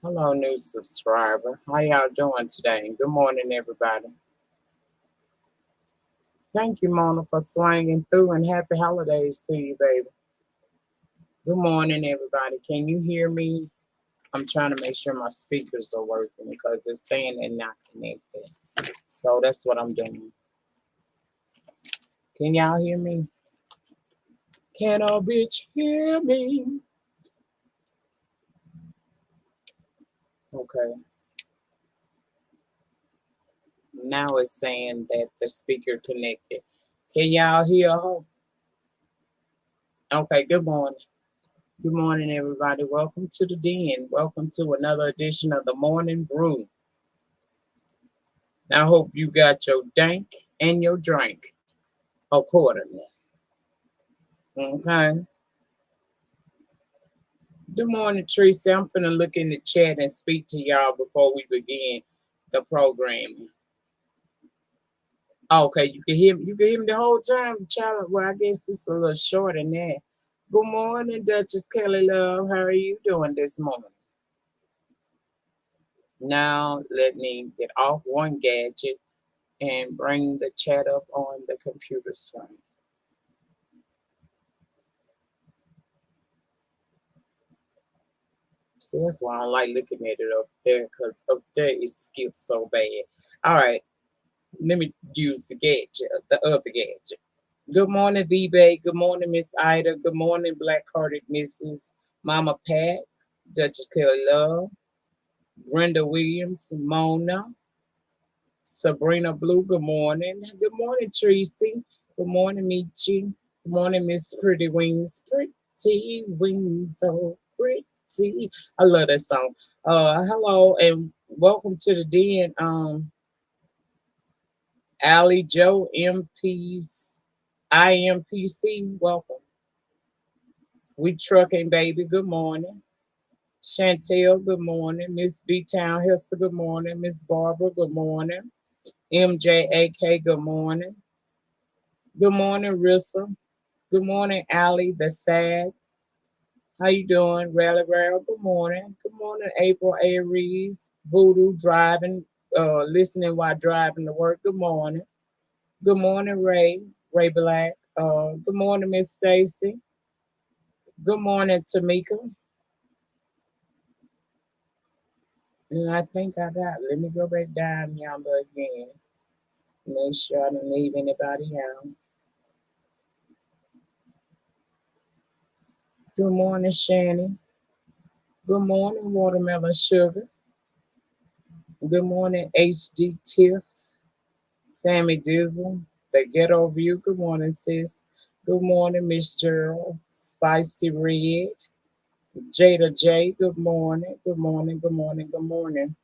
Hello, new subscriber. How y'all doing today? Good morning, everybody. Thank you, Mona, for swinging through, and happy holidays to you, baby. Good morning, everybody. Can you hear me? I'm trying to make sure my speakers are working because it's saying they're not connected. So that's what I'm doing. Can y'all hear me? Can a bitch hear me? Okay. Now it's saying that the speaker connected. Can y'all hear her? Okay, good morning. Good morning, everybody. Welcome to the Den. Welcome to another edition of the Morning Brew. I hope you got your dank and your drink accordingly. Okay. Good morning, Tracy. I'm finna look in the chat and speak to y'all before we begin the program. Okay, you can hear me. You can hear me the whole time, child. Well, I guess it's a little short than that. Good morning, Duchess Kelly Love. How are you doing this morning? Now let me get off one gadget and bring the chat up on the computer screen. See, that's why I don't like looking at it up there, because up there it skips so bad. All right, let me use the gadget, the other gadget. Good morning, V-Bay. Good morning, Miss Ida. Good morning, Black-Hearted Mrs. Mama Pat, Duchess Kelly Love, Brenda Williams, Mona, Sabrina Blue. Good morning. Good morning, Tracy. Good morning, Michi. Good morning, Miss Pretty Wings. Pretty Wings, oh pretty. I love that song. Hello and welcome to the Den. Allie Joe MP's IMPC. Welcome. We trucking, baby. Good morning. Chantel, good morning. Miss B Town Hester, good morning. Miss Barbara, good morning. MJAK, good morning. Good morning, Rissa. Good morning, Allie, the sad. How you doing? Rally Rail, good morning. Good morning, April Aries. Voodoo driving, listening while driving to work. Good morning. Good morning, Ray. Ray Black. Good morning, Miss Stacy. Good morning, Tamika. And I think I got. Let me go back down yonder again. Make sure I don't leave anybody out. Good morning, Shanny. Good morning, Watermelon Sugar. Good morning, HD Tiff. Sammy Dizzle, the Ghetto View. Good morning, sis. Good morning, Miss Gerald. Spicy Red. Jada J. Good morning. Good morning. Good morning. Good morning.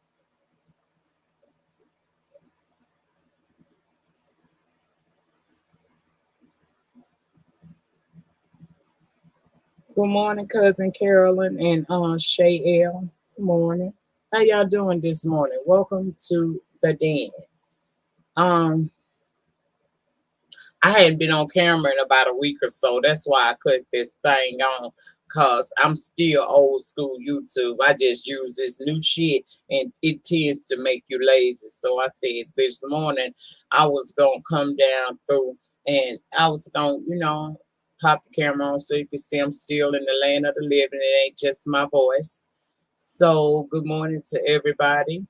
Good morning, cousin Carolyn and Shay L. Good morning. How y'all doing this morning? Welcome to the Den. Um, I hadn't been on camera in about a week or so. That's why I put this thing on, because I'm still old school YouTube. I just use this new shit and it tends to make you lazy. So I said this morning I was going to come down through and I was going to, pop the camera on so you can see I'm still in the land of the living. It ain't just my voice. So good morning to everybody.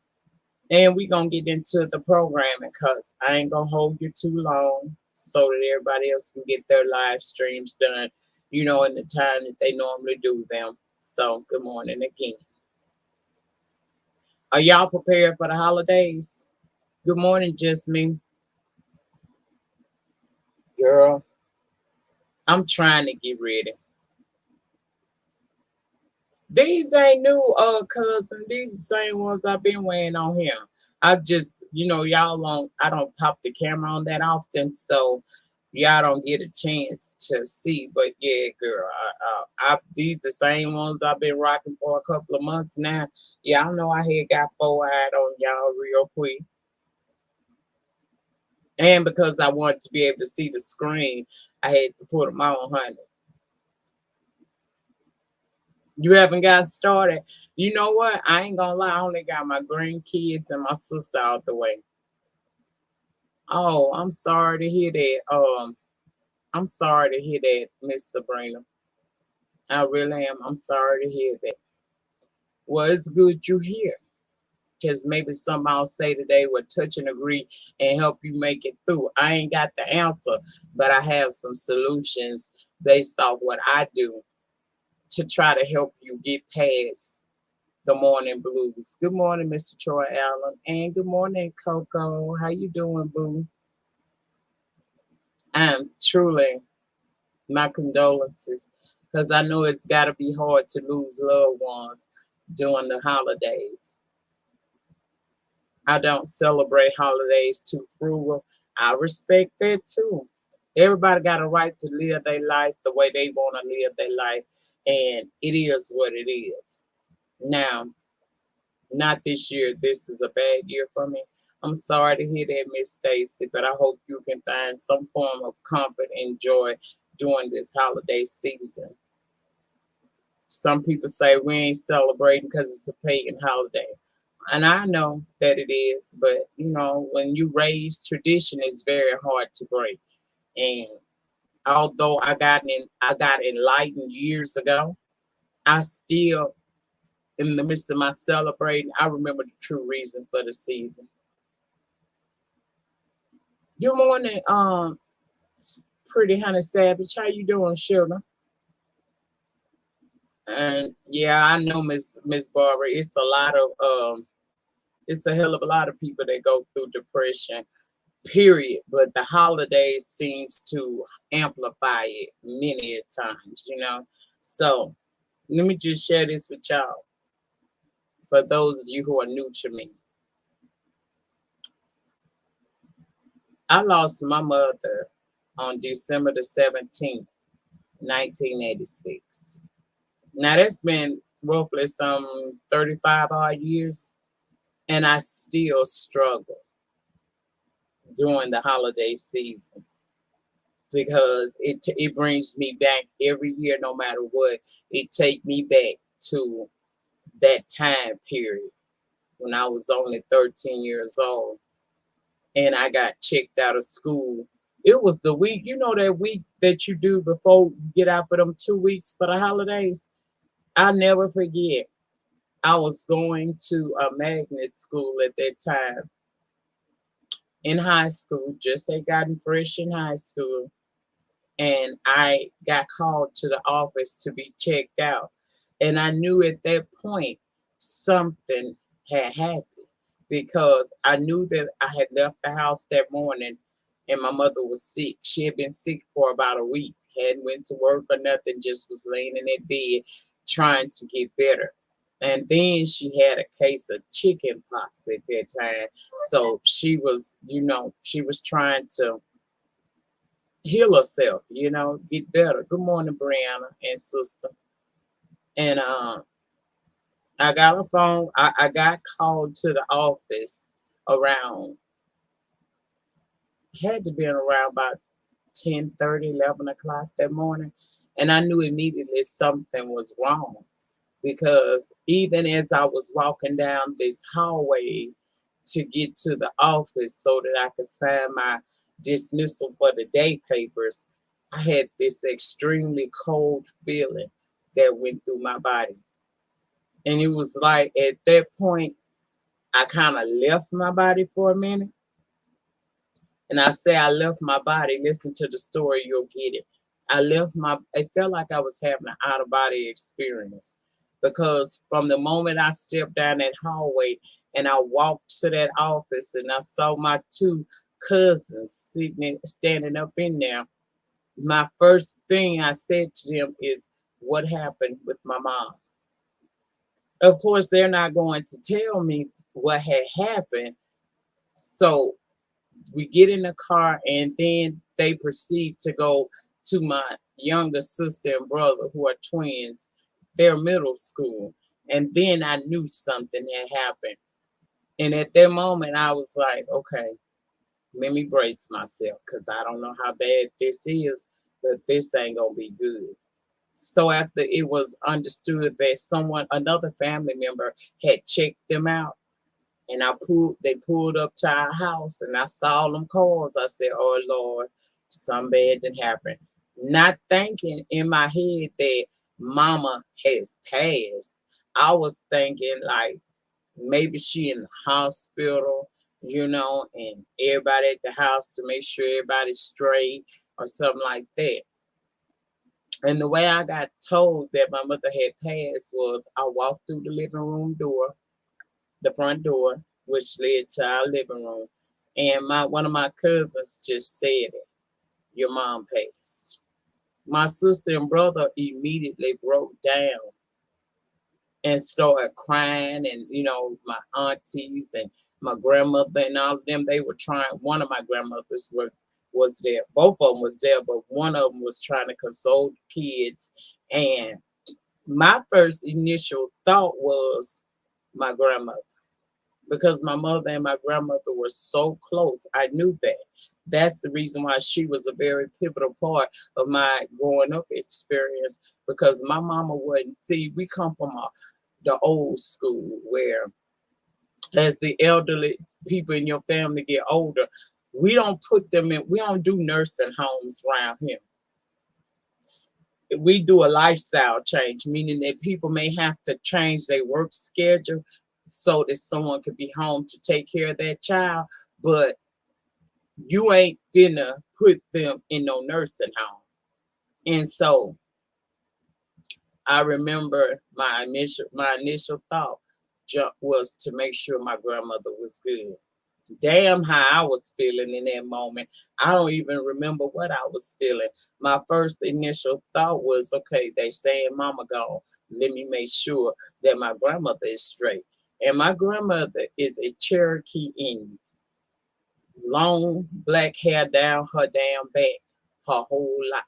And we're gonna get into the programming because I ain't gonna hold you too long so that everybody else can get their live streams done, in the time that they normally do them. So good morning again. Are y'all prepared for the holidays? Good morning, just me. Girl, I'm trying to get ready. These ain't new, cousin. These the same ones I've been wearing on here. I just, y'all don't. I don't pop the camera on that often, so y'all don't get a chance to see. But yeah, girl, these the same ones I've been rocking for a couple of months now. Y'all know I had got four-eyed on y'all real quick, and because I wanted to be able to see the screen, I had to put them on, honey. You haven't got started. You know what? I ain't gonna lie. I only got my grandkids and my sister out the way. Oh, I'm sorry to hear that. I'm sorry to hear that, Miss Sabrina. I really am. I'm sorry to hear that. Well, it's good you here. Because maybe something I'll say today will touch and agree and help you make it through. I ain't got the answer, but I have some solutions based off what I do to try to help you get past the morning blues. Good morning, Mr. Troy Allen, and good morning, Coco. How you doing, boo? I'm truly my condolences because I know it's got to be hard to lose loved ones during the holidays. I don't celebrate holidays too frugal. I respect that too. Everybody got a right to live their life the way they want to live their life, and it is what it is. Now, not this year. This is a bad year for me. I'm sorry to hear that, Miss Stacy, but I hope you can find some form of comfort and joy during this holiday season. Some people say we ain't celebrating because it's a pagan holiday. And I know that it is, but when you raise tradition, it's very hard to break. And although I got enlightened years ago, I still, in the midst of my celebrating, I remember the true reason for the season. Good morning, pretty honey savage. How you doing, sugar? And yeah, I know Miss Barbara. It's a hell of a lot of people that go through depression, period. But the holidays seems to amplify it many a times. So let me just share this with y'all. For those of you who are new to me, I lost my mother on December the 17th, 1986. Now that's been roughly some 35 odd years, and I still struggle during the holiday seasons because it brings me back every year, no matter what. It take me back to that time period when I was only 13 years old and I got checked out of school. It was the week, that week that you do before you get out for them 2 weeks for the holidays. I'll never forget. I was going to a magnet school at that time in high school, just had gotten fresh in high school, and I got called to the office to be checked out. And I knew at that point something had happened because I knew that I had left the house that morning and my mother was sick. She had been sick for about a week, hadn't went to work or nothing, just was laying in that bed trying to get better. And then she had a case of chicken pox at that time. So she was trying to heal herself, get better. Good morning, Brianna and sister. And I got a phone. I got called to the office around, had to be around about 10:30, 11 o'clock that morning. And I knew immediately something was wrong because even as I was walking down this hallway to get to the office so that I could sign my dismissal for the day papers, I had this extremely cold feeling that went through my body. And it was like at that point, I kind of left my body for a minute. And I say I left my body, listen to the story, you'll get it. It felt like I was having an out of body experience because from the moment I stepped down that hallway and I walked to that office and I saw my two cousins standing up in there, my first thing I said to them is, what happened with my mom? Of course, they're not going to tell me what had happened. So we get in the car and then they proceed to go to my younger sister and brother who are twins, their middle school. And then I knew something had happened. And at that moment, I was like, okay, let me brace myself because I don't know how bad this is, but this ain't going to be good. So after it was understood that someone, another family member, had checked them out, and they pulled up to our house, and I saw them cars. I said, "Oh Lord, some bad did happen." Not thinking in my head that Mama has passed. I was thinking like maybe she in the hospital, and everybody at the house to make sure everybody's straight or something like that. And the way I got told that my mother had passed was I walked through the living room door, the front door, which led to our living room, and my one of my cousins just said it, "Your mom passed." My sister and brother immediately broke down and started crying, and my aunties and my grandmother and all of them, they were trying. One of my grandmothers was there. Both of them was there, but one of them was trying to console the kids. And my first initial thought was my grandmother, because my mother and my grandmother were so close. I knew that. That's the reason why she was a very pivotal part of my growing up experience, because my mama wouldn't see. We come from the old school where, as the elderly people in your family get older, we don't do nursing homes around here. We do a lifestyle change, meaning that people may have to change their work schedule so that someone could be home to take care of that child. But you ain't finna put them in no nursing home. And so I remember my initial thought was to make sure my grandmother was good. Damn, how I was feeling in that moment. I don't even remember what I was feeling. My first initial thought was, okay, they saying mama gone. Let me make sure that my grandmother is straight. And my grandmother is a Cherokee Indian, long black hair down her damn back her whole life.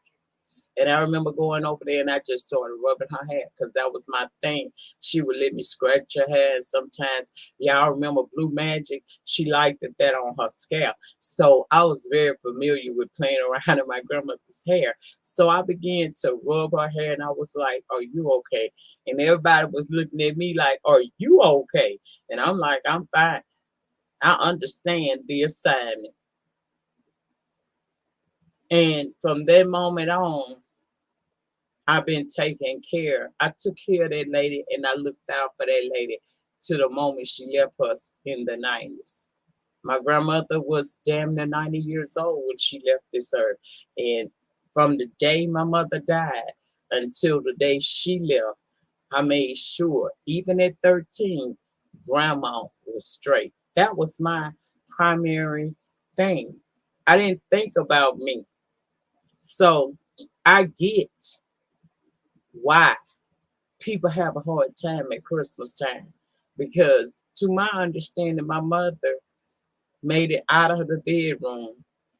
And I remember going over there and I just started rubbing her hair because that was my thing. She would let me scratch her hair. And sometimes, y'all remember Blue Magic? She liked that on her scalp. So I was very familiar with playing around in my grandmother's hair. So I began to rub her hair and I was like, "Are you okay?" And everybody was looking at me like, "Are you okay?" And I'm like, "I'm fine. I understand the assignment." And from that moment on, I've been taking care. I took care of that lady and I looked out for that lady to the moment she left us in the 90s. My grandmother was damn near 90 years old when she left this earth. And from the day my mother died until the day she left, I made sure, even at 13, grandma was straight. That was my primary thing. I didn't think about me. So I get why people have a hard time at Christmas time, because, to my understanding, my mother made it out of the bedroom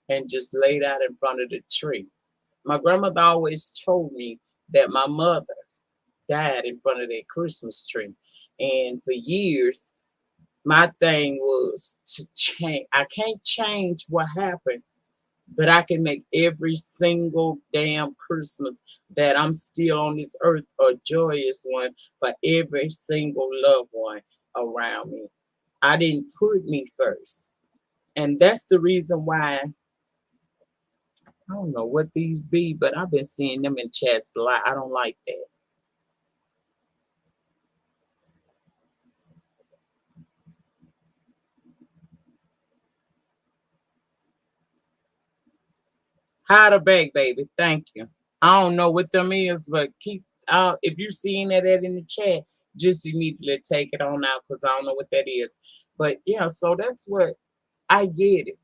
and just laid out in front of the tree. My grandmother always told me that my mother died in front of that Christmas tree. And for years, my thing was to change. I can't change what happened, but I can make every single damn Christmas that I'm still on this earth a joyous one for every single loved one around me. I didn't put me first. And that's the reason why I don't know what these be, but I've been seeing them in chats a lot. I don't like that. Hide a bag, baby. Thank you. I don't know what them is, but keep out. If you're seeing that in the chat, just immediately take it on out because I don't know what that is. But yeah, so that's what I get it.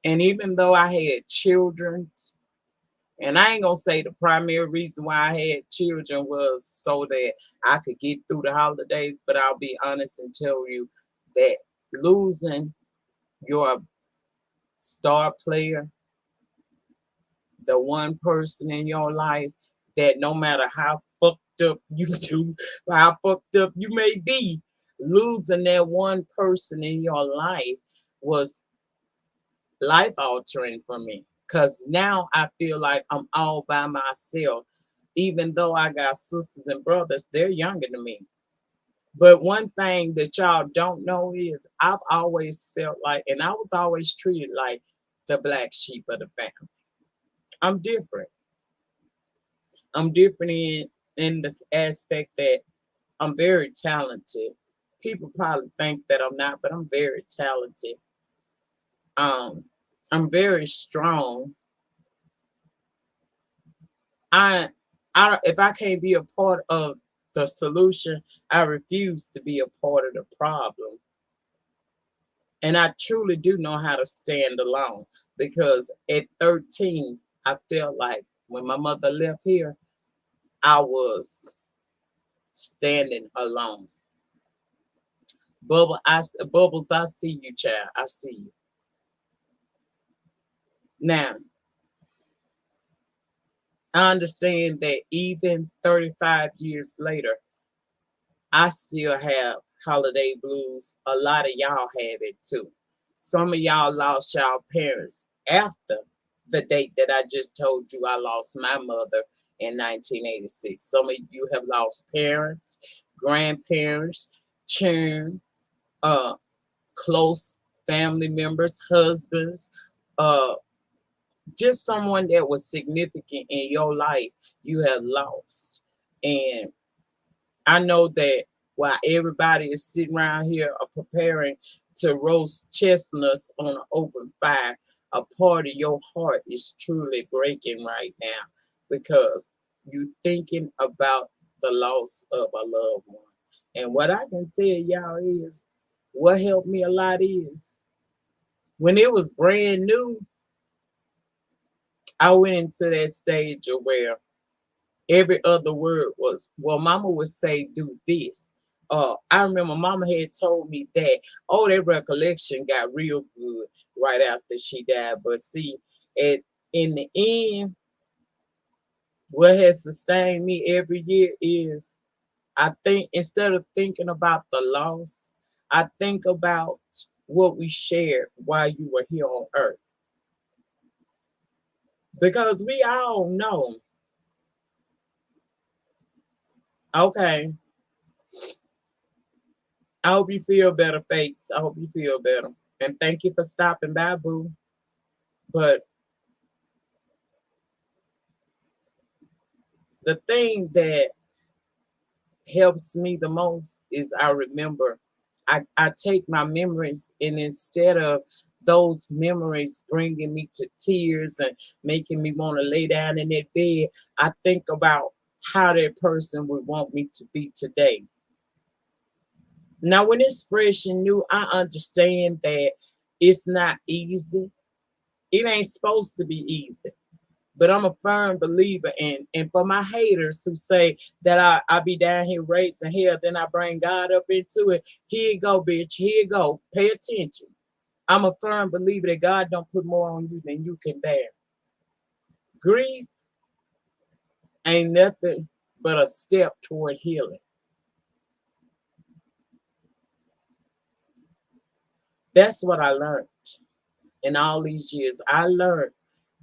And even though I had children, and I ain't gonna say the primary reason why I had children was so that I could get through the holidays, but I'll be honest and tell you that losing your star player, the one person in your life that no matter how fucked up you do, how fucked up you may be, losing that one person in your life was life altering for me. Cause now I feel like I'm all by myself. even though I got sisters and brothers, they're younger than me. But one thing that y'all don't know is I've always felt like, and I was always treated like the black sheep of the family. I'm different. I'm different in the aspect that I'm very talented. People probably think that I'm not, but I'm very talented. Um, I'm very strong. I, if I can't be a part of the solution, I refuse to be a part of the problem. And I truly do know how to stand alone because at 13, I felt like when my mother left here, I was standing alone. Bubbles, I see you, child. I see you. Now, I understand that even 35 years later, I still have holiday blues. A lot of y'all have it too. Some of y'all lost y'all parents after the date that I just told you I lost my mother in 1986. Some of you have lost parents, grandparents, children, uh, close family members, husbands, uh, just someone that was significant in your life, you have lost. And I know that while everybody is sitting around here preparing to roast chestnuts on an open fire, a part of your heart is truly breaking right now because you're thinking about the loss of a loved one. And what I can tell y'all is what helped me a lot is when it was brand new, I went into that stage of where every other word was, well, mama would say, do this. I remember mama had told me that, oh, that recollection got real good right after she died. But see, in the end, what has sustained me every year is I think instead of thinking about the loss, I think about what we shared while you were here on earth. Because we all know, okay, I hope you feel better, Fates. I hope you feel better. And thank you for stopping by, boo. But the thing that helps me the most is I remember. I take my memories and instead of those memories bringing me to tears and making me want to lay down in that bed, I think about how that person would want me to be today. Now, when it's fresh and new, I understand that it's not easy. It ain't supposed to be easy. But I'm a firm believer in, and for my haters who say that I be down here raising hell, then I bring God up into it. Here you go, bitch. Here you go. Pay attention. I'm a firm believer that God don't put more on you than you can bear. Grief ain't nothing but a step toward healing. That's what I learned in all these years. I learned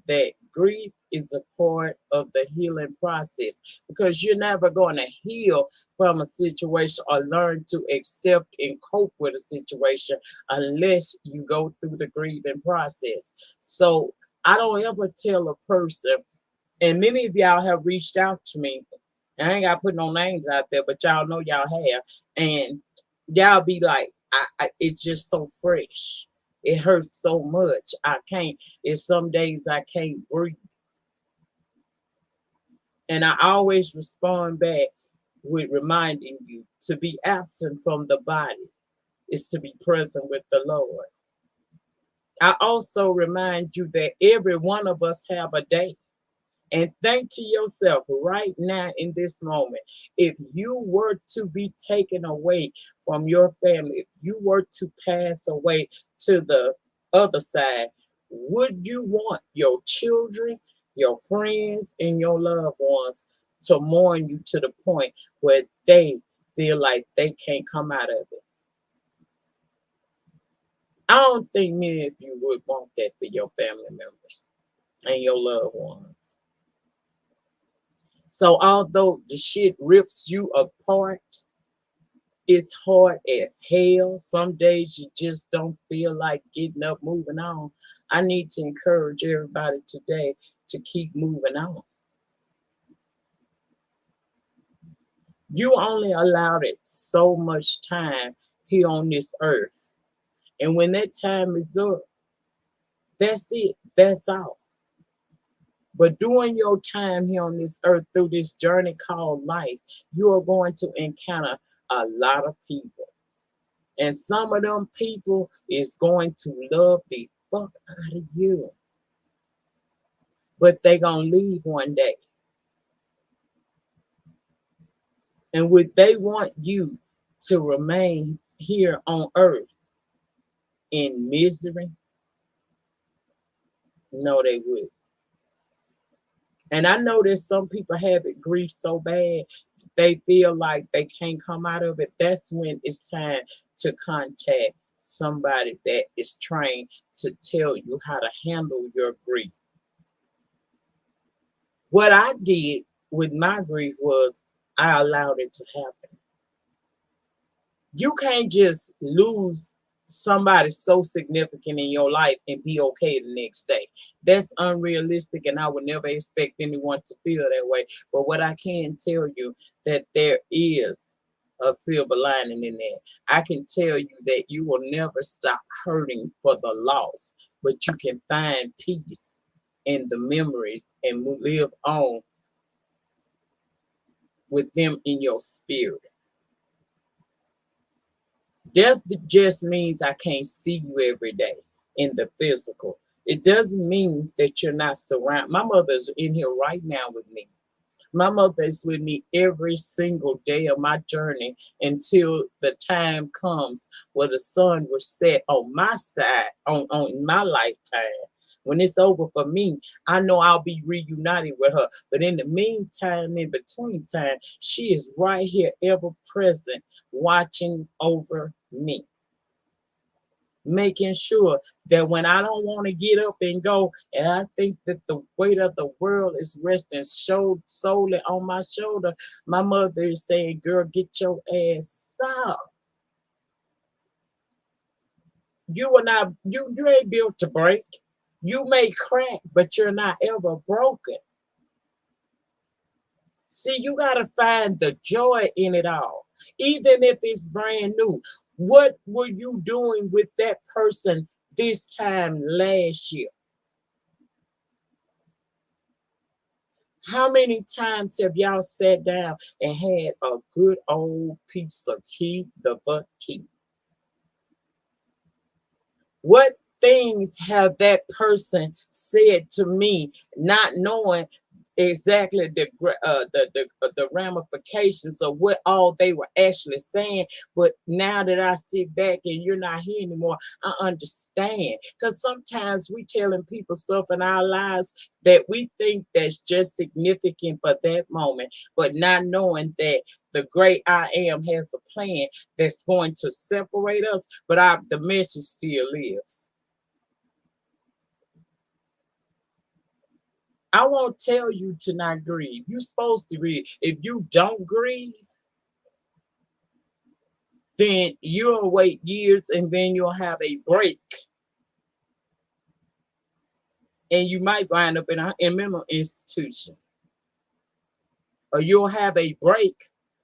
that grief is a part of the healing process because you're never going to heal from a situation or learn to accept and cope with a situation unless you go through the grieving process. So I don't ever tell a person, and many of y'all have reached out to me. I ain't got to put no names out there, but y'all know y'all have. And y'all be like, it's just so fresh. It hurts so much. I can't. It's some days I can't breathe. And I always respond back with reminding you to be absent from the body is to be present with the Lord. I also remind you that every one of us have a day. And think to yourself right now in this moment, if you were to be taken away from your family, if you were to pass away to the other side, would you want your children, your friends, and your loved ones to mourn you to the point where they feel like they can't come out of it? I don't think many of you would want that for your family members and your loved ones. So although the shit rips you apart, it's hard as hell. Some days you just don't feel like getting up, moving on. I need to encourage everybody today to keep moving on. You only allowed it so much time here on this earth. And when that time is up, that's it. That's all. But during your time here on this earth, through this journey called life, you are going to encounter a lot of people. And some of them people is going to love the fuck out of you. But they gonna leave one day. And would they want you to remain here on earth in misery? No, they would. And I know that some people have it grief so bad, they feel like they can't come out of it. That's when it's time to contact somebody that is trained to tell you how to handle your grief. What I did with my grief was I allowed it to happen. You can't just lose somebody so significant in your life and be okay the next day. That's unrealistic, and I would never expect anyone to feel that way. But what I can tell you that there is a silver lining in that. I can tell you that you will never stop hurting for the loss, but you can find peace in the memories and live on with them in your spirit. Death just means I can't see you every day in the physical. It doesn't mean that you're not surrounded. My mother's in here right now with me. My mother is with me every single day of my journey until the time comes where the sun will set on my side, on my lifetime. When it's over for me, I know I'll be reunited with her. But in the meantime, in between time, she is right here, ever present, watching over me, making sure that when I don't want to get up and go, and I think that the weight of the world is resting solely on my shoulder, my mother is saying, "Girl, get your ass up. You are not you ain't built to break. You may crack, but you're not ever broken." See, you gotta find the joy in it all, even if it's brand new. What were you doing with that person this time last year? How many times have y'all sat down and had a good old piece of keep the butt keep? What things have that person said to me, not knowing exactly the ramifications of what all they were actually saying? But now that I sit back and you're not here anymore, I understand. Because sometimes we telling people stuff in our lives that we think that's just significant for that moment, but not knowing that the great I am has a plan that's going to separate us, but the message still lives. I won't tell you to not grieve. You're supposed to grieve. If you don't grieve, then you'll wait years and then you'll have a break. And you might wind up in a mental institution. Or you'll have a break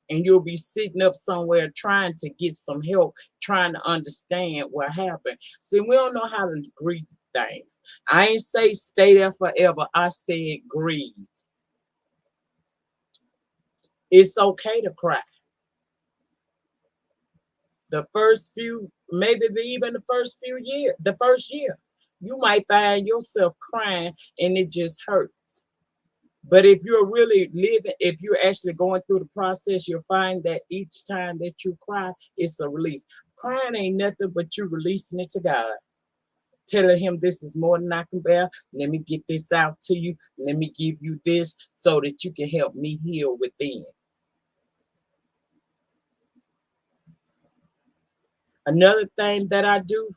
and you'll be sitting up somewhere trying to get some help, trying to understand what happened. See, we don't know how to grieve things. I ain't say stay there forever. I said grieve. It's okay to cry. The first few, maybe even the first few years, the first year, you might find yourself crying and it just hurts. But if you're really living, if you're actually going through the process, you'll find that each time that you cry, it's a release. Crying ain't nothing but you releasing it to God, telling him this is more than I can bear. Let me get this out to you. Let me give you this so that you can help me heal within. Another thing that I do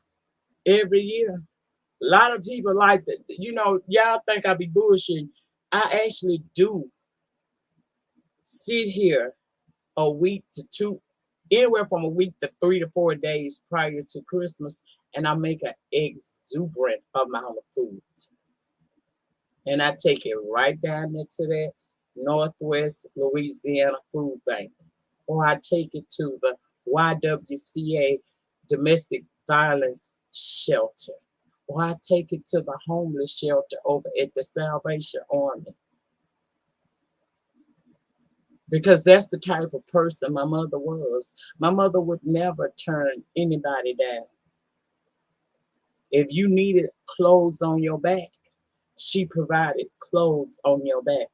every year, a lot of people like that, y'all think I be bullshitting. I actually do sit here a week to two, anywhere from a week to 3 to 4 days prior to Christmas, and I make an exuberant amount of food. And I take it right down into that Northwest Louisiana Food Bank. Or I take it to the YWCA Domestic Violence Shelter. Or I take it to the homeless shelter over at the Salvation Army. Because that's the type of person my mother was. My mother would never turn anybody down. If you needed clothes on your back, she provided clothes on your back.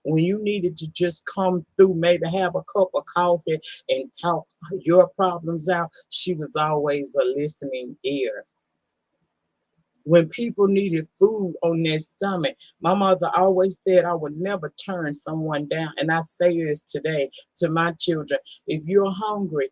When you needed to just come through, maybe have a cup of coffee and talk your problems out, she was always a listening ear. When people needed food on their stomach, my mother always said I would never turn someone down. And I say this today to my children: if you're hungry,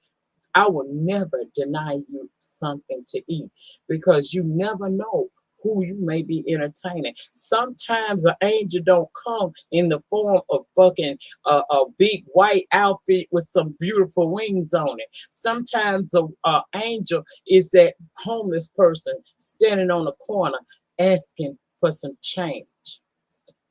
I will never deny you something to eat, because you never know who you may be entertaining. Sometimes an angel don't come in the form of fucking a big white outfit with some beautiful wings on it. Sometimes a angel is that homeless person standing on the corner asking for some change.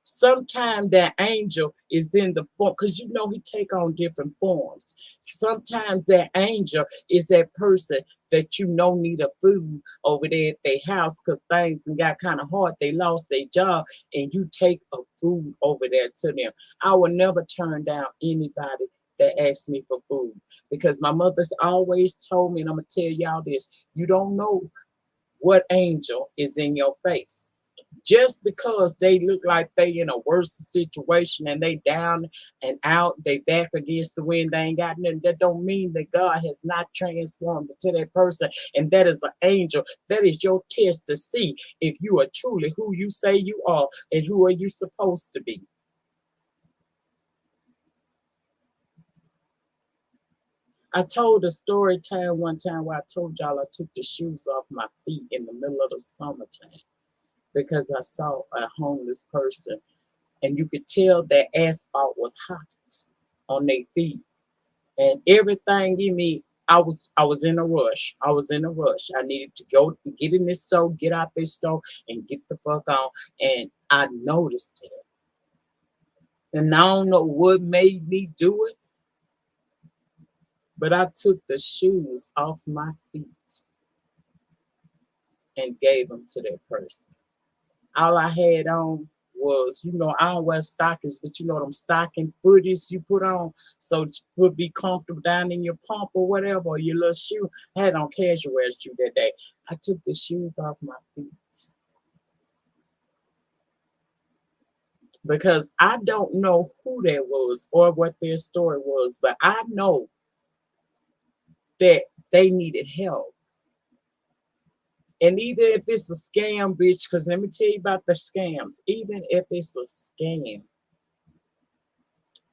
Sometimes that angel is in the form, because you know he take on different forms. Sometimes that angel is that person that you know need a food over there at their house because things got kind of hard. They lost their job, and you take a food over there to them. I will never turn down anybody that asks me for food, because my mother's always told me, and I'm gonna tell y'all this: you don't know what angel is in your face. Just because they look like they in a worse situation and they down and out, they back against the wind, they ain't got nothing, that don't mean that God has not transformed to that person, and that is an angel. That is your test to see if you are truly who you say you are and who are you supposed to be. I told a story time one time where I told y'all I took the shoes off my feet in the middle of the summertime because I saw a homeless person, and you could tell that asphalt was hot on their feet, and everything in me. I was in a rush. I was in a rush. I needed to go get in this store, get out this store, and get the fuck on. And I noticed it, and I don't know what made me do it, but I took the shoes off my feet and gave them to that person. All I had on was, I don't wear stockings, but them stocking footies you put on so it would be comfortable down in your pump or whatever, or your little shoe. I had on casual wear shoe that day. I took the shoes off my feet because I don't know who that was or what their story was, but I know that they needed help. And even if it's a scam, bitch, because let me tell you about the scams. Even if it's a scam,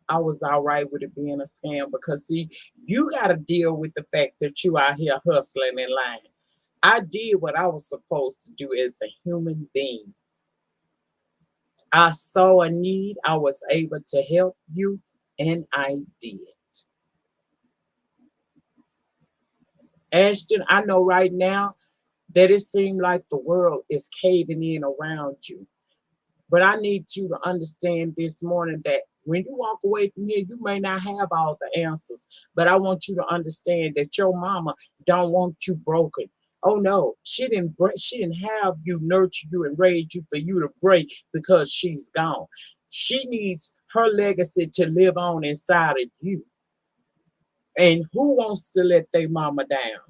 I was all right with it being a scam, because see, you got to deal with the fact that you out here hustling and lying. I did what I was supposed to do as a human being. I saw a need, I was able to help you, and I did. Ashton, I know right now that it seemed like the world is caving in around you. But I need you to understand this morning that when you walk away from here, you may not have all the answers, but I want you to understand that your mama don't want you broken. Oh no, she didn't break, she didn't have you, nurture you, and raise you for you to break because she's gone. She needs her legacy to live on inside of you. And who wants to let their mama down?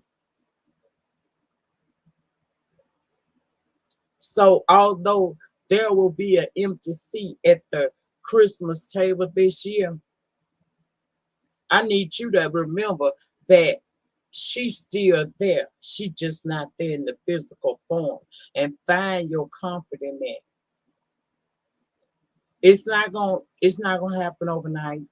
So although there will be an empty seat at the Christmas table this year, I need you to remember that she's still there. She's just not there in the physical form. And find your comfort in that. It's not gonna happen overnight.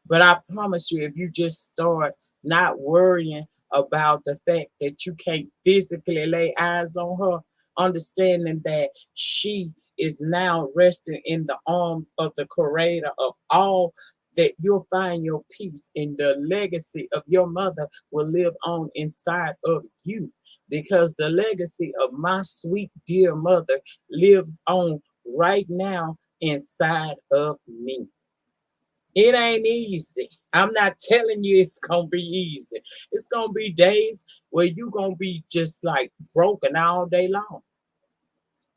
But I promise you, if you just start not worrying about the fact that you can't physically lay eyes on her, understanding that she is now resting in the arms of the creator of all, that you'll find your peace, and the legacy of your mother will live on inside of you, because the legacy of my sweet dear mother lives on right now inside of me. It ain't easy. I'm not telling you it's gonna be easy. It's gonna be days where you're gonna be just like broken all day long.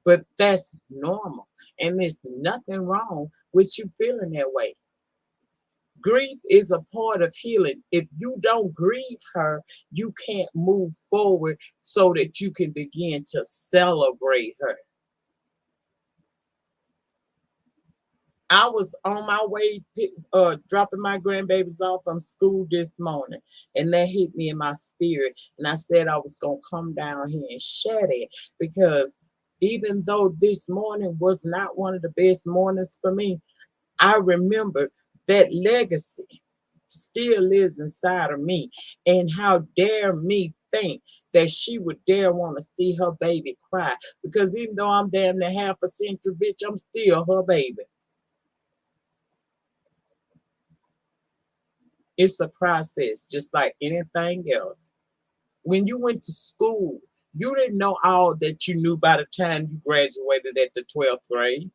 But that's normal. And there's nothing wrong with you feeling that way. Grief is a part of healing. If you don't grieve her, you can't move forward so that you can begin to celebrate her. I was on my way, dropping my grandbabies off from school this morning, and that hit me in my spirit. And I said I was going to come down here and share it, because even though this morning was not one of the best mornings for me, I remember that legacy still lives inside of me. And how dare me think that she would dare want to see her baby cry? Because even though I'm damn near half a century bitch, I'm still her baby. It's a process, just like anything else. When you went to school, you didn't know all that you knew by the time you graduated at the 12th grade.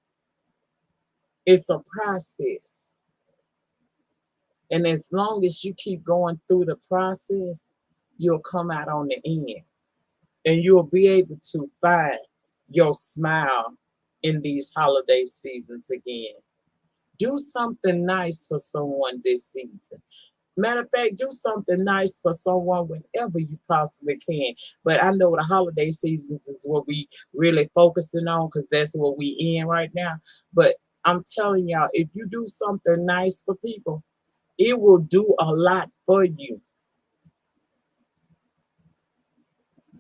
It's a process. And as long as you keep going through the process, you'll come out on the end. And you'll be able to find your smile in these holiday seasons again. Do something nice for someone this season. Matter of fact, do something nice for someone whenever you possibly can. But I know the holiday seasons is what we really focusing on, because that's what we in right now. But I'm telling y'all, if you do something nice for people, it will do a lot for you.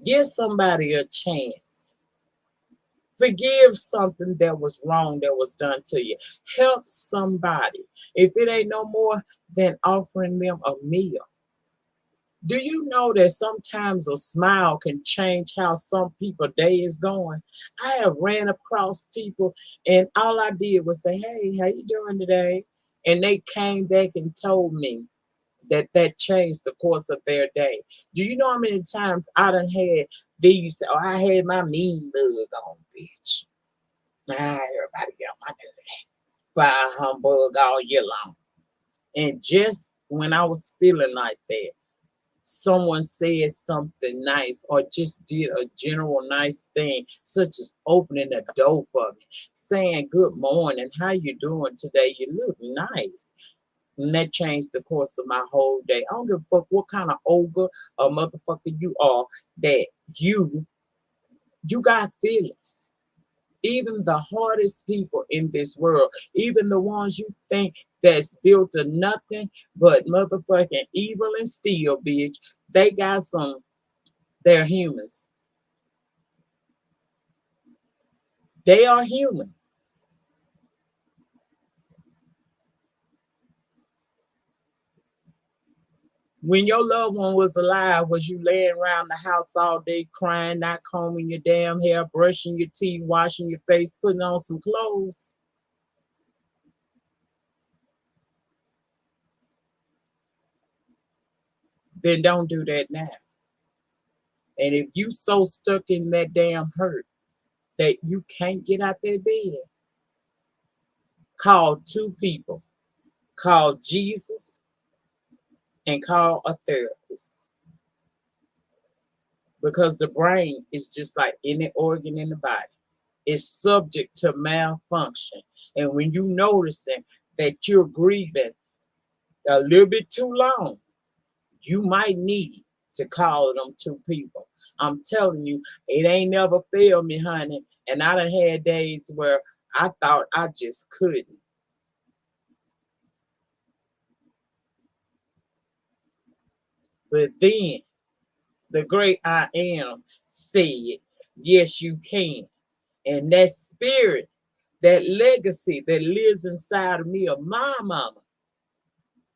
Give somebody a chance. Forgive something that was wrong that was done to you. Help somebody. If it ain't no more than offering them a meal. Do you know that sometimes a smile can change how some people day is going? I have ran across people and all I did was say, "Hey, how you doing today?" And they came back and told me that changed the course of their day. Do you know how many times I done had these, or I had my mean mug on, bitch. Everybody get on my nerve. Fire humbug all year long. And just when I was feeling like that, someone said something nice or just did a general nice thing, such as opening the door for me, saying, "Good morning, how you doing today? You look nice." And that changed the course of my whole day. I don't give a fuck what kind of ogre or motherfucker you are, that you got feelings. Even the hardest people in this world, even the ones you think that's built of nothing but motherfucking evil and steel, bitch, they got some, they're humans. They are human. When your loved one was alive, was you laying around the house all day crying, not combing your damn hair, brushing your teeth, washing your face, putting on some clothes? Then don't do that now. And if you so stuck in that damn hurt that you can't get out that bed, call two people. Call Jesus and call a therapist. Because the brain is just like any organ in the body. It's subject to malfunction. And when you noticing that you're grieving a little bit too long, you might need to call them two people. I'm telling you, it ain't never failed me, honey. And I done had days where I thought I just couldn't. But then the great I am said, yes, you can. And that spirit, that legacy that lives inside of me, of my mama,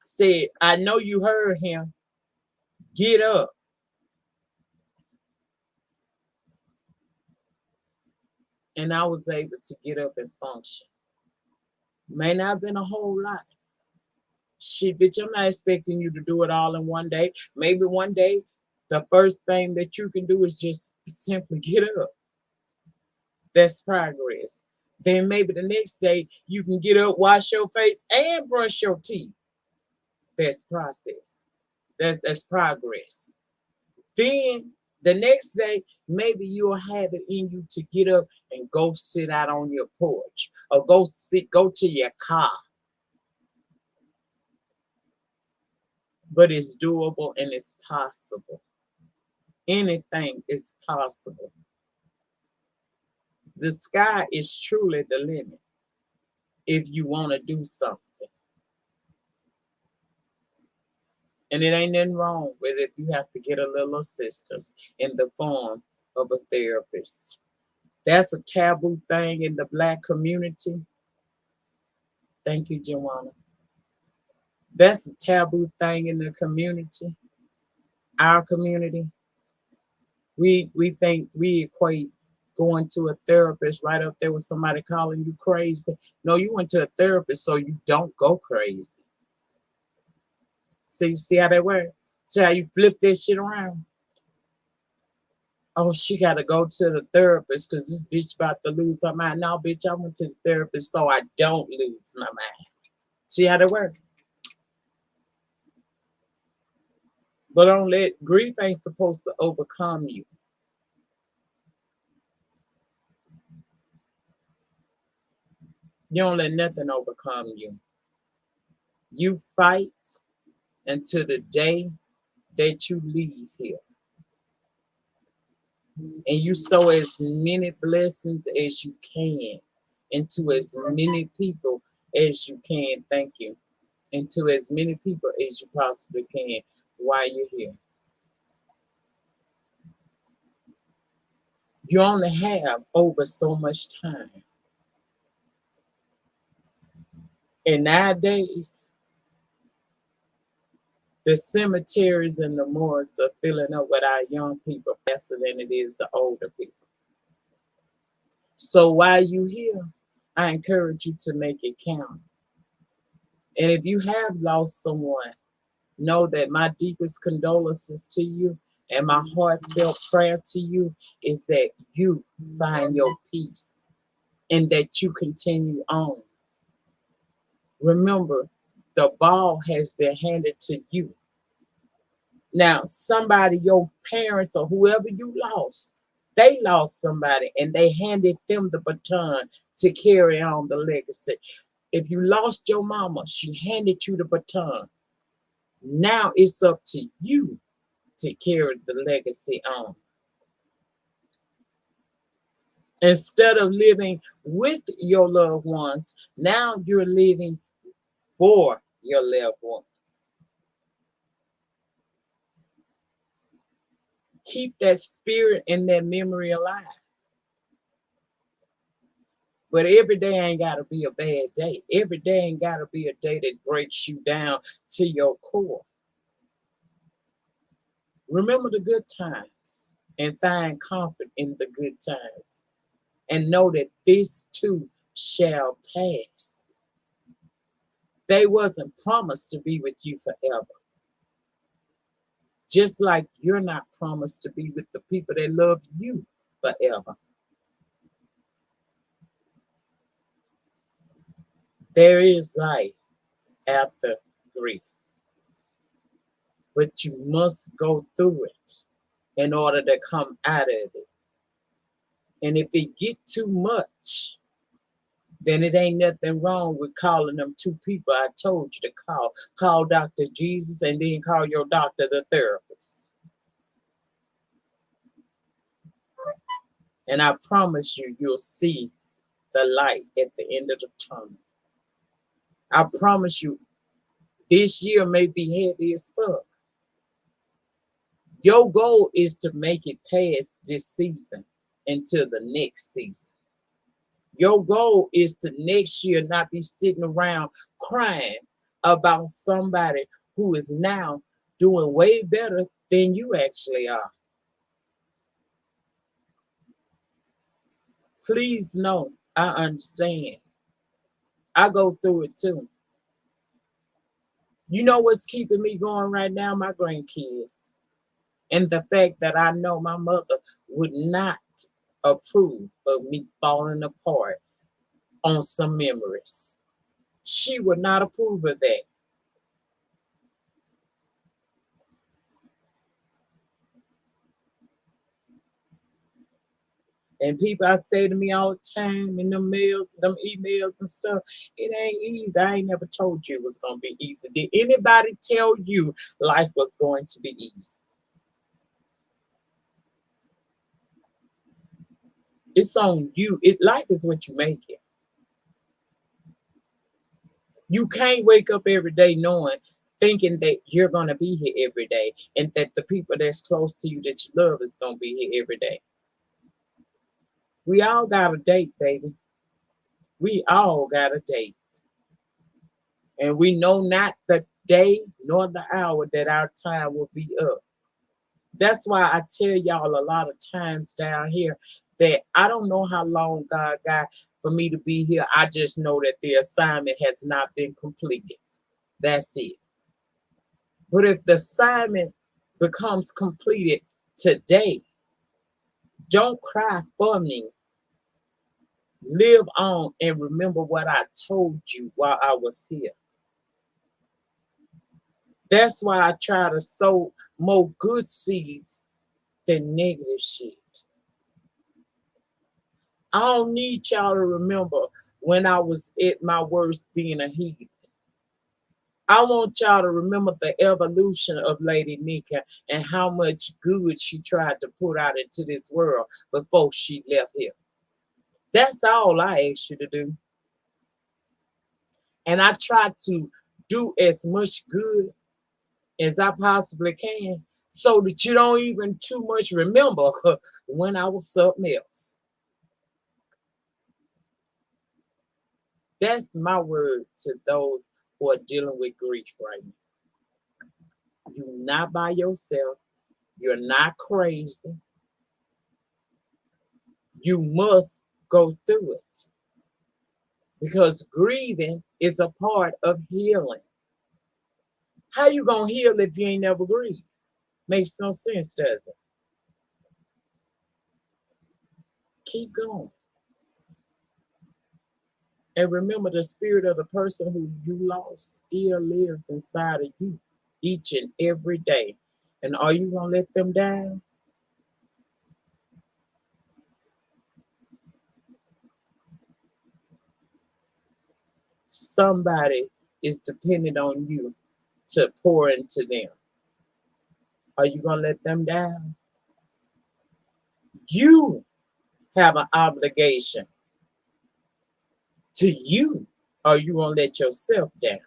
said, I know you heard him. Get up. And I was able to get up and function. May not have been a whole lot. Shit, bitch, I'm not expecting you to do it all in one day. Maybe one day, the first thing that you can do is just simply get up. That's progress. Then maybe the next day, you can get up, wash your face, and brush your teeth. That's process. That's progress. Then the next day, maybe you'll have it in you to get up and go sit out on your porch or go to your car. But it's doable and it's possible. Anything is possible. The sky is truly the limit if you want to do something. And it ain't nothing wrong with it if you have to get a little assistance in the form of a therapist. That's a taboo thing in the Black community. Thank you, Joanna. That's a taboo thing in the community, our community. We think we equate going to a therapist right up there with somebody calling you crazy. No, you went to a therapist so you don't go crazy. So you see how that works? See how you flip that shit around? Oh, she got to go to the therapist because this bitch about to lose her mind. No, bitch, I went to the therapist so I don't lose my mind. See how that works? But don't let grief ain't supposed to overcome you. You don't let nothing overcome you. You fight until the day that you leave here. And you sow as many blessings as you can into as many people as you can. Thank you. Into as many people as you possibly can while you're here. You only have over so much time. And nowadays, the cemeteries and the morgues are filling up with our young people faster than it is the older people. So while you're here, I encourage you to make it count. And if you have lost someone, know that my deepest condolences to you and my heartfelt prayer to you is that you find your peace and that you continue on. Remember, the ball has been handed to you. Now, somebody, your parents or whoever you lost, they lost somebody and they handed them the baton to carry on the legacy. If you lost your mama, she handed you the baton. Now it's up to you to carry the legacy on. Instead of living with your loved ones, now you're living for your loved ones. Keep that spirit and that memory alive. But every day ain't got to be a bad day. Every day ain't got to be a day that breaks you down to your core. Remember the good times and find comfort in the good times. And know that this too shall pass. They wasn't promised to be with you forever. Just like you're not promised to be with the people that love you forever. There is life after grief. But you must go through it in order to come out of it. And if it get too much, then it ain't nothing wrong with calling them two people I told you to call. Call Dr. Jesus and then call your doctor the therapist. And I promise you, you'll see the light at the end of the tunnel. I promise you, this year may be heavy as fuck. Your goal is to make it past this season into the next season. Your goal is to next year not be sitting around crying about somebody who is now doing way better than you actually are. Please know I understand. I go through it too. You know what's keeping me going right now? My grandkids. And the fact that I know my mother would not approve of me falling apart on some memories. She would not approve of that. And people I say to me all the time in them mails, them emails and stuff, it ain't easy. I ain't never told you it was gonna be easy. Did anybody tell you life was going to be easy? It's on you. Life is what you make it. You can't wake up every day knowing, thinking that you're gonna be here every day, and that the people that's close to you that you love is gonna be here every day. We all got a date, baby. We all got a date. And we know not the day nor the hour that our time will be up. That's why I tell y'all a lot of times down here that I don't know how long God got for me to be here. I just know that the assignment has not been completed. That's it. But if the assignment becomes completed today, don't cry for me. Live on and remember what I told you while I was here. That's why I try to sow more good seeds than negative shit. I don't need y'all to remember when I was at my worst being a heathen. I want y'all to remember the evolution of Lady Nyca and how much good she tried to put out into this world before she left here. That's all I ask you to do. And I try to do as much good as I possibly can so that you don't even too much remember when I was something else. That's my word to those who are dealing with grief right now. You're not by yourself. You're not crazy. You must go through it because grieving is a part of healing. How you gonna heal if you ain't never grieved? Makes no sense, does it? Keep going. And remember, the spirit of the person who you lost still lives inside of you each and every day. And are you going to let them down? Somebody is dependent on you to pour into them. Are you going to let them down? You have an obligation to you. Are you going to let yourself down?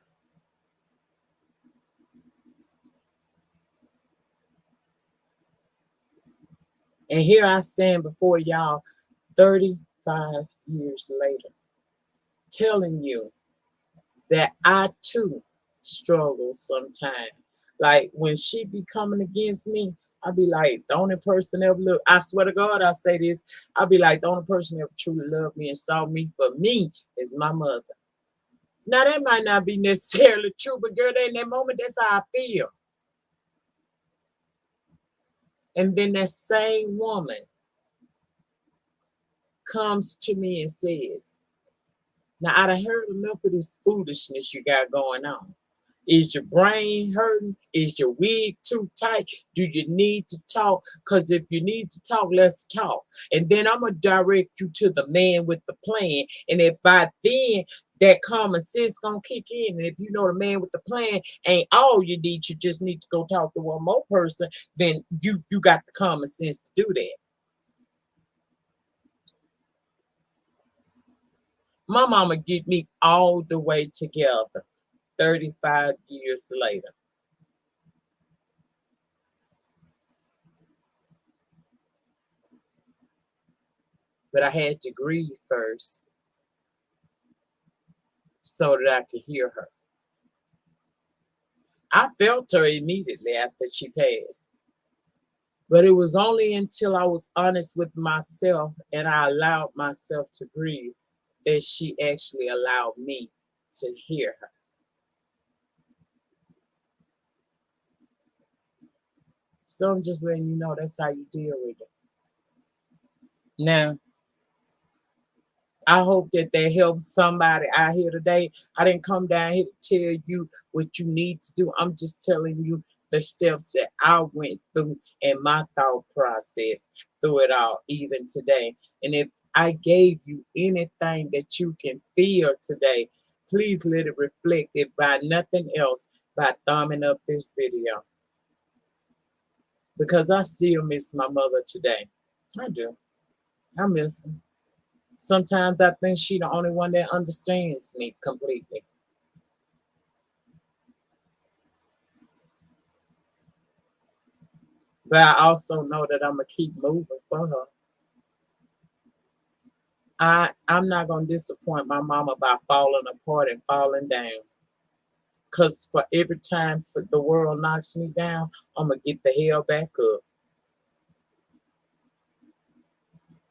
And here I stand before y'all 35 years later, telling you that I too struggle sometimes. Like when she be coming against me, I be like, the only person ever look, I swear to God, I say this, I be like, the only person ever truly loved me and saw me for me is my mother. Now that might not be necessarily true, but girl, in that moment, that's how I feel. And then that same woman comes to me and says, now I done heard enough of this foolishness you got going on. Is your brain hurting? Is your wig too tight? Do you need to talk? Because if you need to talk, let's talk. And then I'm going to direct you to the man with the plan. And if by then that common sense going to kick in, and if you know the man with the plan ain't all you need, you just need to go talk to one more person, then you got the common sense to do that. My mama get me all the way together 35 years later. But I had to grieve first so that I could hear her. I felt her immediately after she passed. But it was only until I was honest with myself and I allowed myself to grieve that she actually allowed me to hear her. So I'm just letting you know that's how you deal with it. Now, I hope that that helps somebody out here today. I didn't come down here to tell you what you need to do. I'm just telling you the steps that I went through and my thought process through it all, even today. And if I gave you anything that you can feel today, please let it reflect it by nothing else by thumbing up this video. Because I still miss my mother today. I do. I miss her. Sometimes I think she the only one that understands me completely. But I also know that I'm gonna keep moving for her. I'm not gonna disappoint my mama by falling apart and falling down. Cause for every time the world knocks me down, I'm gonna get the hell back up.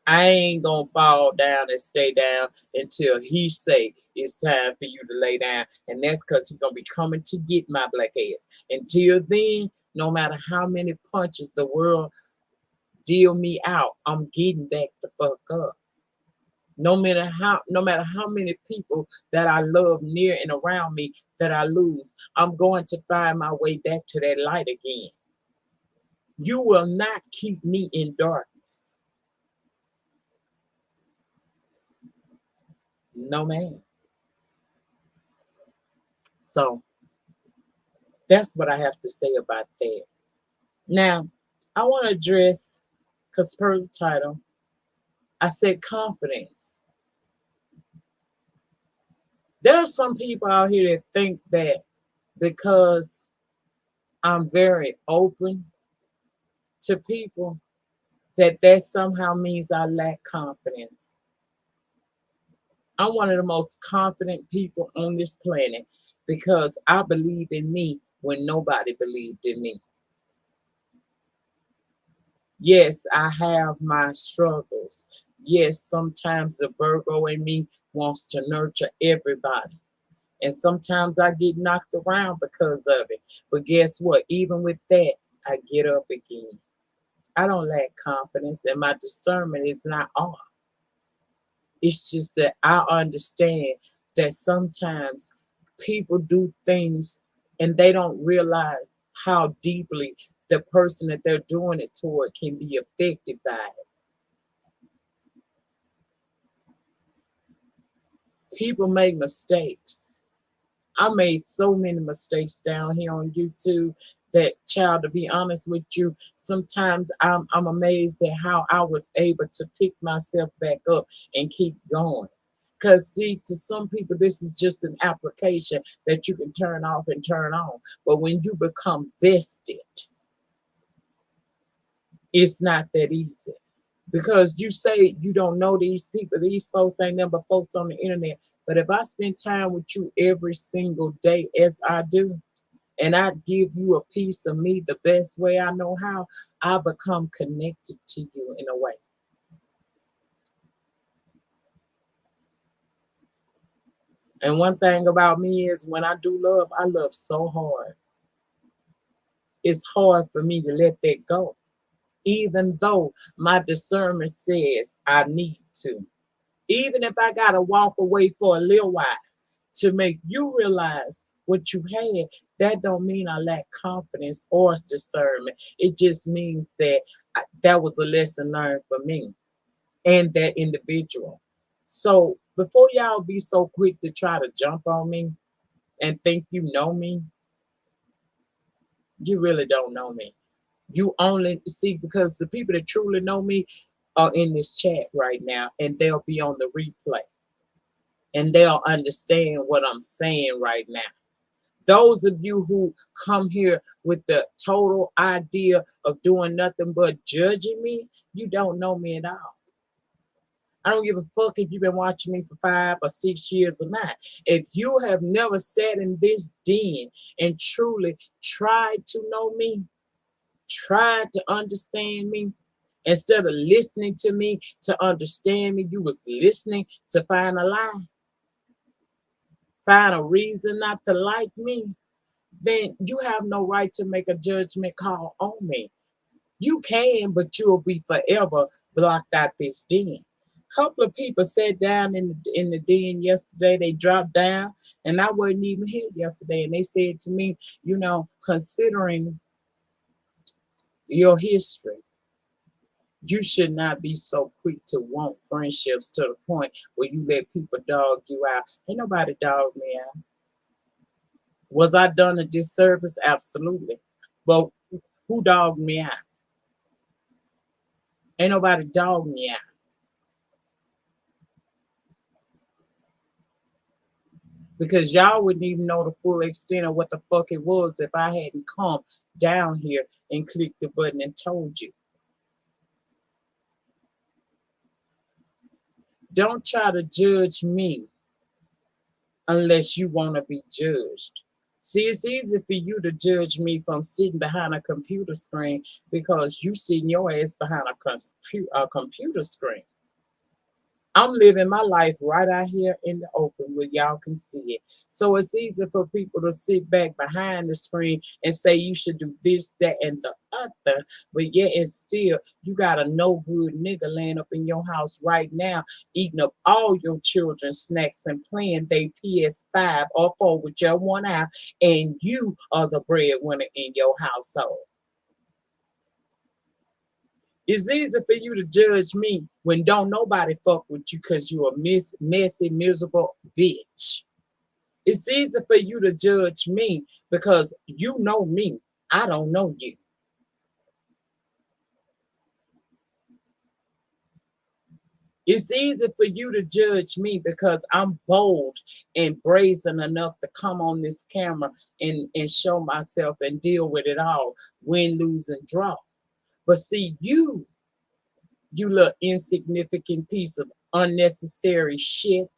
I ain't gonna fall down and stay down until he say it's time for you to lay down. And that's because he's gonna be coming to get my black ass. Until then, no matter how many punches the world deal me out, I'm getting back the fuck up. No matter how many people that I love near and around me that I lose, I'm going to find my way back to that light again. You will not keep me in darkness. No man. So that's what I have to say about that. Now, I want to address, because per the title, I said confidence. There are some people out here that think that because I'm very open to people, that somehow means I lack confidence. I'm one of the most confident people on this planet because I believe in me when nobody believed in me. Yes, I have my struggles. Yes, sometimes the Virgo in me wants to nurture everybody. And sometimes I get knocked around because of it. But guess what? Even with that, I get up again. I don't lack confidence, and my discernment is not off. It's just that I understand that sometimes people do things and they don't realize how deeply the person that they're doing it toward can be affected by it. People make mistakes. I made so many mistakes down here on YouTube that, child, to be honest with you, sometimes I'm amazed at how I was able to pick myself back up and keep going. Because, see, to some people, this is just an application that you can turn off and turn on. But when you become vested, it's not that easy. Because you say you don't know these people, these folks ain't never folks on the internet. But if I spend time with you every single day as I do, and I give you a piece of me the best way I know how, I become connected to you in a way. And one thing about me is when I love so hard. It's hard for me to let that go, even though my discernment says I need to. Even if I gotta walk away for a little while to make you realize what you had, that don't mean I lack confidence or discernment. It just means that that was a lesson learned for me and that individual. So before y'all be so quick to try to jump on me and think you know me, you really don't know me. You only see, because the people that truly know me are in this chat right now, and they'll be on the replay and they'll understand what I'm saying right now. Those of you who come here with the total idea of doing nothing but judging me, you don't know me at all. I don't give a fuck if you've been watching me for 5 or 6 years or not. If you have never sat in this den and truly tried to know me, tried to understand me. Instead of listening to me to understand me, you was listening to find a lie, find a reason not to like me. Then you have no right to make a judgment call on me. You can, but you'll be forever blocked out this den. Couple of people sat down in the den yesterday. They dropped down, and I wasn't even here yesterday. And they said to me, considering your history, you should not be so quick to want friendships to the point where you let people dog you out. Ain't nobody dog me out. Was I done a disservice? Absolutely. But who dogged me out? Ain't nobody dogged me out. Because y'all wouldn't even know the full extent of what the fuck it was if I hadn't come down here and clicked the button and told you. Don't try to judge me unless you want to be judged. See, it's easy for you to judge me from sitting behind a computer screen because you sitting your ass behind a computer screen. I'm living my life right out here in the open where y'all can see it. So it's easy for people to sit back behind the screen and say you should do this, that, and the other. But yet and still, you got a no good nigga laying up in your house right now, eating up all your children's snacks and playing they PS5 or 4 with your one eye, and you are the breadwinner in your household. It's easy for you to judge me when don't nobody fuck with you because you a messy, miserable bitch. It's easy for you to judge me because you know me. I don't know you. It's easy for you to judge me because I'm bold and brazen enough to come on this camera and show myself and deal with it all, win, lose, and draw. But see, you little insignificant piece of unnecessary shit.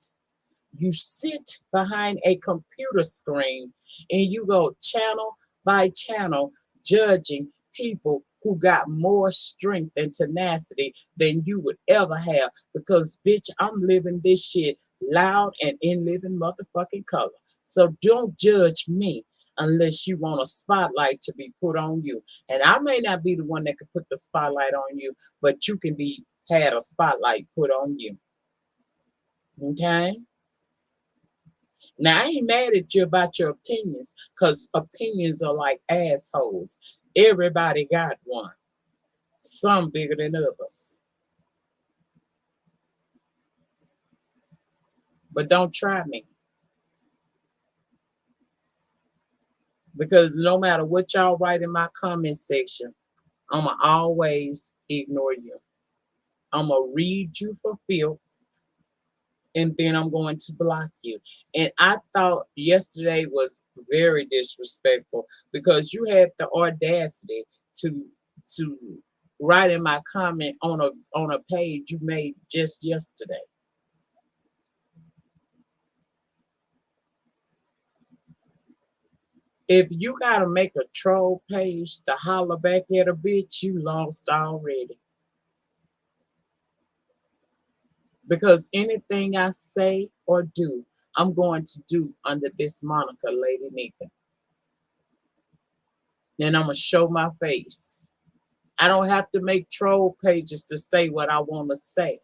You sit behind a computer screen and you go channel by channel judging people who got more strength and tenacity than you would ever have because bitch, I'm living this shit loud and in living motherfucking color. So don't judge me unless you want a spotlight to be put on you. And I may not be the one that can put the spotlight on you, but you can be had a spotlight put on you. Okay? Now, I ain't mad at you about your opinions because opinions are like assholes. Everybody got one, some bigger than others. But don't try me because no matter what y'all write in my comment section, I'm going to always ignore you. I'm going to read you for filth and then I'm going to block you. And I thought yesterday was very disrespectful because you had the audacity to to write in my comment on a page you made just yesterday. If you gotta make a troll page to holler back at a bitch, you lost already. Because anything I say or do, I'm going to do under this moniker, Lady Nyca. And I'm gonna show my face. I don't have to make troll pages to say what I want to say.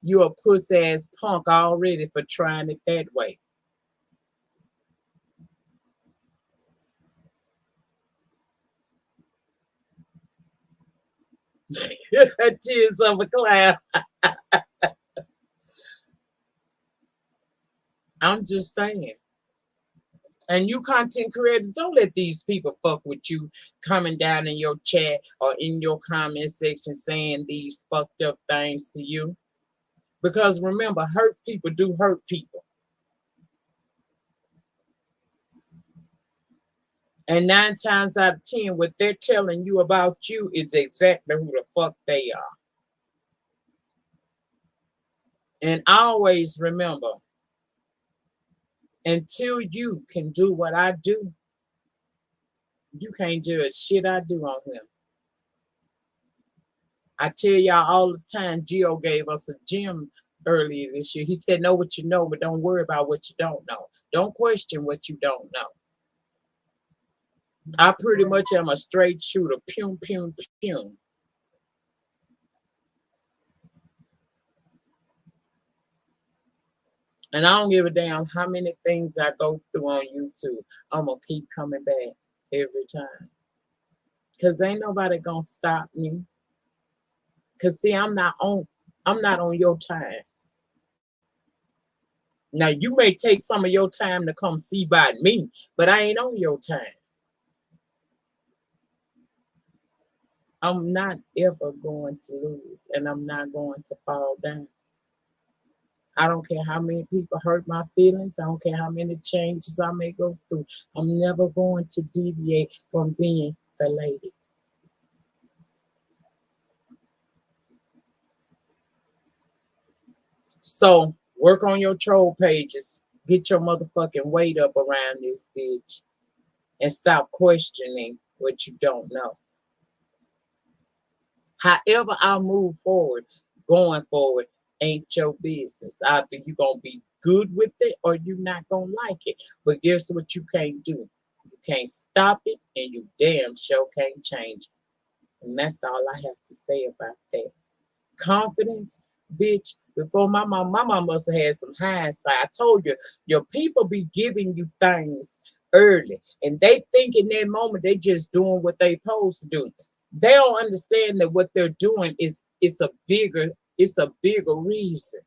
You're a puss ass punk already for trying it that way. Tears of a clown. I'm just saying. And you content creators, don't let these people fuck with you coming down in your chat or in your comment section saying these fucked up things to you. Because remember, hurt people do hurt people. And 9 times out of 10, what they're telling you about you is exactly who the fuck they are. And always remember, until you can do what I do, You can't judge shit I do on him. I tell y'all all the time, Gio gave us a gym earlier this year. He said, know what you know, but don't worry about what you don't know. Don't question what you don't know. I pretty much am a straight shooter. Pew, pew, pew. And I don't give a damn how many things I go through on YouTube. I'm going to keep coming back every time. Because ain't nobody going to stop me. Because see, I'm not on your time. Now you may take some of your time to come see about me, but I ain't on your time. I'm not ever going to lose, and I'm not going to fall down. I don't care how many people hurt my feelings. I don't care how many changes I may go through. I'm never going to deviate from being the lady. So work on your troll pages. Get your motherfucking weight up around this bitch and stop questioning what you don't know. However I move forward, going forward, ain't your business. Either you gonna be good with it or you not gonna like it. But guess what you can't do? You can't stop it and you damn sure can't change it. And that's all I have to say about that. Confidence, bitch. Before my mom must have had some hindsight. I told you, your people be giving you things early, and they think in that moment they just doing what they supposed to do. They don't understand that what they're doing is it's a bigger reason.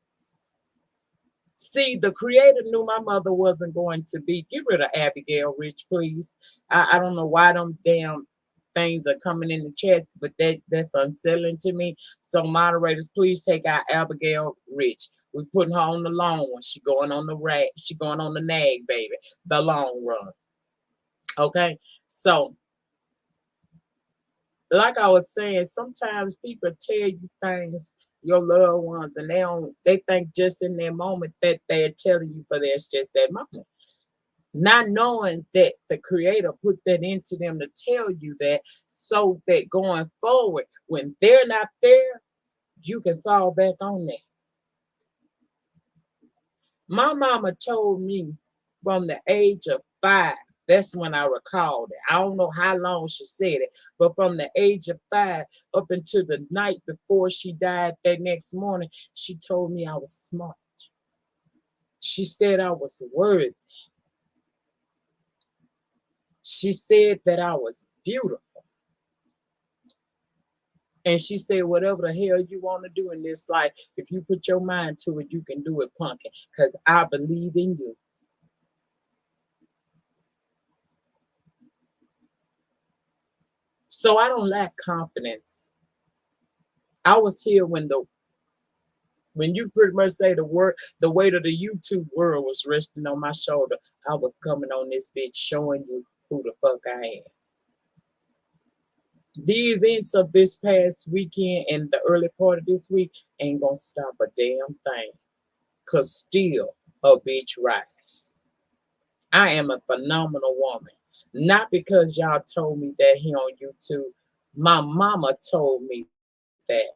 See, the creator knew my mother wasn't going to be. Get rid of Abigail Rich, please. I don't know why them damn things are coming in the chat, but that's unsettling to me. So moderators, please take out Abigail Rich. We're putting her on the long one. She going on the rag. She going on the nag, baby. The long run. Okay. So, like I was saying, sometimes people tell you things, your loved ones, and they think just in their moment that they're telling you for that's just that moment. Not knowing that the creator put that into them to tell you that so that going forward, when they're not there, you can fall back on that. My mama told me from the age of 5. That's when I recalled it. I don't know how long she said it, but from the age of 5 up until the night before she died that next morning, she told me I was smart. She said I was worthy. She said that I was beautiful. And she said, whatever the hell you want to do in this life, if you put your mind to it, you can do it, pumpkin, because I believe in you. So I don't lack confidence. I was here when you pretty much say the weight of the YouTube world was resting on my shoulder. I was coming on this bitch showing you who the fuck I am. The events of this past weekend and the early part of this week ain't gonna stop a damn thing. Cause still a bitch rise. I am a phenomenal woman. Not because y'all told me that here on YouTube. My mama told me that.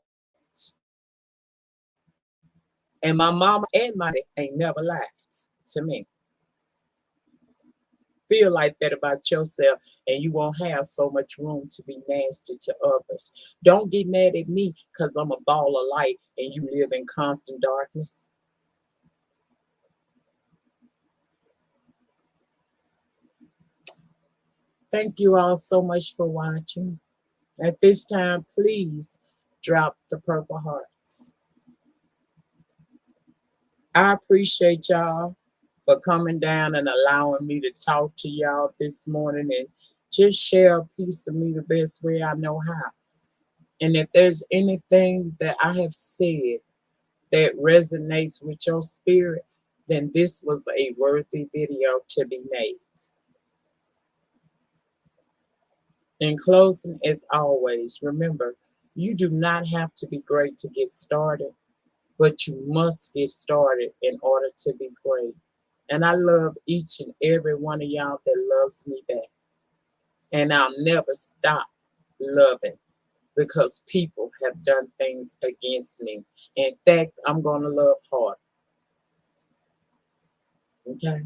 And my mama and my daddy ain't never lied to me. Feel like that about yourself and you won't have so much room to be nasty to others. Don't get mad at me because I'm a ball of light and you live in constant darkness. Thank you all so much for watching. At this time, please drop the purple hearts. I appreciate y'all for coming down and allowing me to talk to y'all this morning and just share a piece of me the best way I know how. And if there's anything that I have said that resonates with your spirit, then this was a worthy video to be made. In closing, as always, remember, you do not have to be great to get started, but you must get started in order to be great. And I love each and every one of y'all that loves me back. And I'll never stop loving because people have done things against me. In fact, I'm going to love hard. Okay?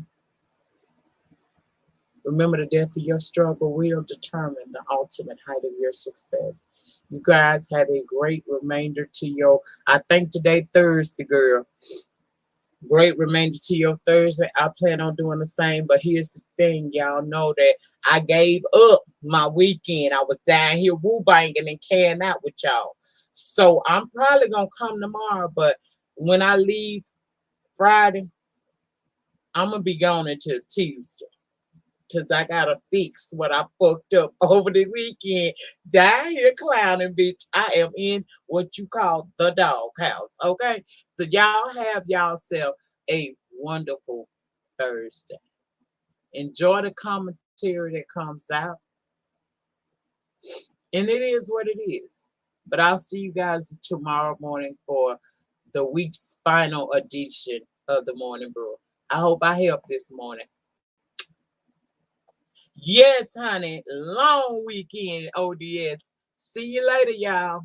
Remember, the depth of your struggle will determine the ultimate height of your success. You guys have a great remainder to your, I think today Thursday, girl. Great remainder to your Thursday. I plan on doing the same, but here's the thing, y'all know that I gave up my weekend. I was down here woo banging and carrying out with y'all. So I'm probably gonna come tomorrow, but when I leave Friday, I'm gonna be gone until Tuesday. Cause I gotta fix what I fucked up over the weekend. Down here clowning, bitch. I am in what you call the doghouse. Okay. So y'all have yourself a wonderful Thursday. Enjoy the commentary that comes out. And it is what it is. But I'll see you guys tomorrow morning for the week's final edition of the Morning Brew. I hope I helped this morning. Yes, honey. Long weekend, ODS. See you later, y'all.